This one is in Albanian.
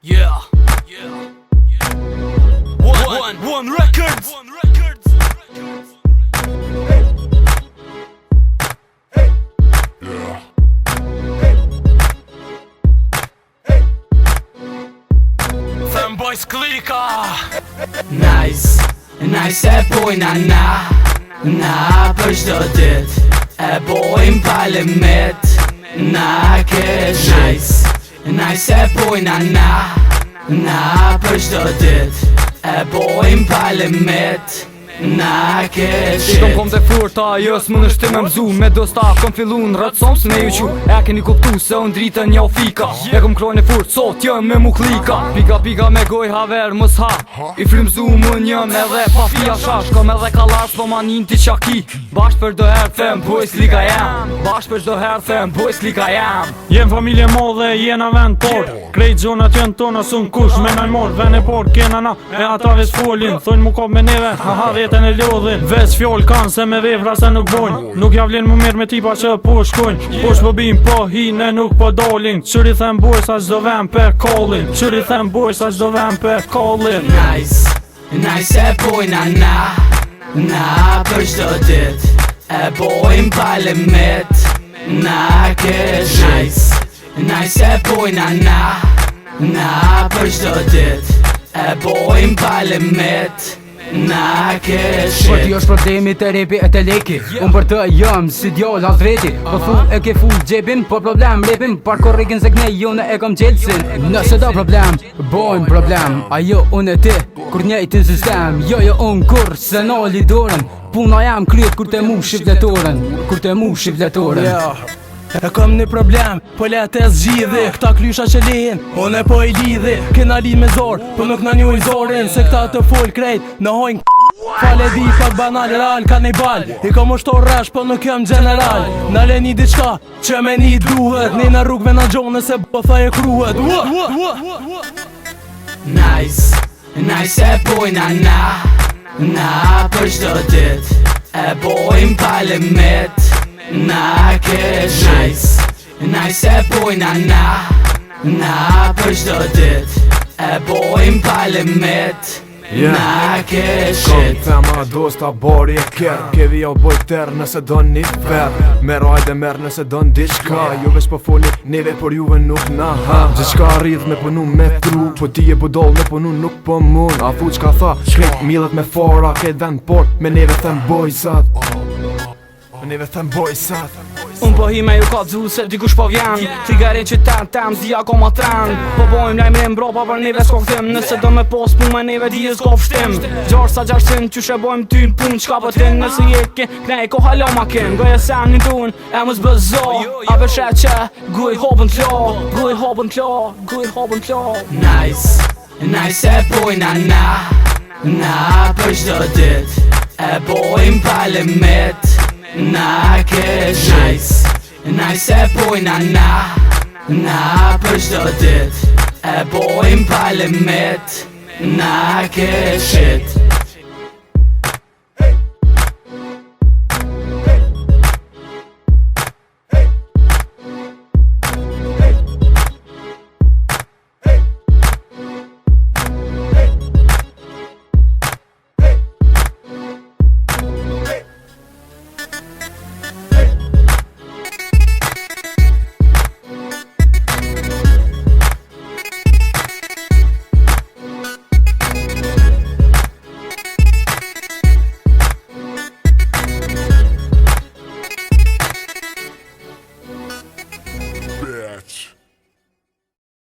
Yeah. One Records. Fanboys klika. Nice e bojna na për çdo dit e bojm pa limit. Na kesh Nice e bojna na për çdo dit e bojm pa limit. Na kesh kom të furta, jës më nështi me mzu Me dosta kom fillu në rëtësom së me ju qu E keni kuptu se unë dritën një fika E kom krojnë e furt, sot jëm me mu klika Pika me goj haver mës ha I frimzu më njëm edhe pa fia shash Kom edhe kalars po manin t'i qaki Basht për do herë them boys lika jam Basht për do herë them boys lika jam Jem familje modhe, jena vend por Krejt zonat jën tona sun kush me najmor Vene por kena na e ata ves folin Thojnë mu kop me neve, haha vetën e lodhin Ves fjoll kanë se me vefra se nuk bojnë Nuk javlin mu mirë me tipa që po shkojnë Po shpobim po hine nuk po dolin Qëri them boys a qdo ven për callin Qëri them boys a qdo ven për callin Nice e bojna na për çdo dit e bojm pa limit. Na kesh Nice e bojna na për çdo dit e bojm pa limit. Na kesh Për ti është problemi të repi e të leki Unë për të jëm si djall hazreti Po thu e ke full gjepin, po problem repin Par korrikin se knej jone e kom qelsin Nëse do problem, bojmë problem Ajo unë e ti, kur njejti sistem Jo unë kur se nali dorën Puna jam kryet kur te mu shifletoren E kom një problem, po let e zgjidhi Këta klysha që lihin, unë e po i lidhi Kena li me zor, po nuk në njoj zorin Se këta të full krejt, në hojnë Fale di pak banal, real ka nej bal I kom ushtor resh, po nuk jam general Në le një diqka, që me një duhet Një në rrugve në gjonë, se bo tha e kruhet Nice e bojna na për çdo dit e bojm pa limit. Na kesh Nice e bojna na për çdo dit e bojm pa limit. Na kesh Kom fema dosta bori e kjer Kevi jau boj ter nëse do një ver Mero hajde merë nëse do në diqka Juve s'po folit neve por juve nuk na Gjithka rridh me punu me tru Po ti e budol me punu nuk po mun A fu qka tha shkrejt millet me fara Ket vend por me neve them bojsat Unë po hi me ju ka dzu se dikush po vjen Tigari qytet tem zdia koma tren Po bojmë lajmë e mbropa për neve s'ko këthim Nëse do me pos pu me neve di e s'ko fshtim Gjarë sa gjashtin qyshe bojmë ty në pun qka po tin Nëse jeki knej ko halo ma kin Goje sen një tun e mës bëzo A përshet që guj hopën t'lo Nice e bojna na për çdo dit e bojm pa limit. Na kesh Nice e bojna na për çdo dit e bojm pa limit. Na kesh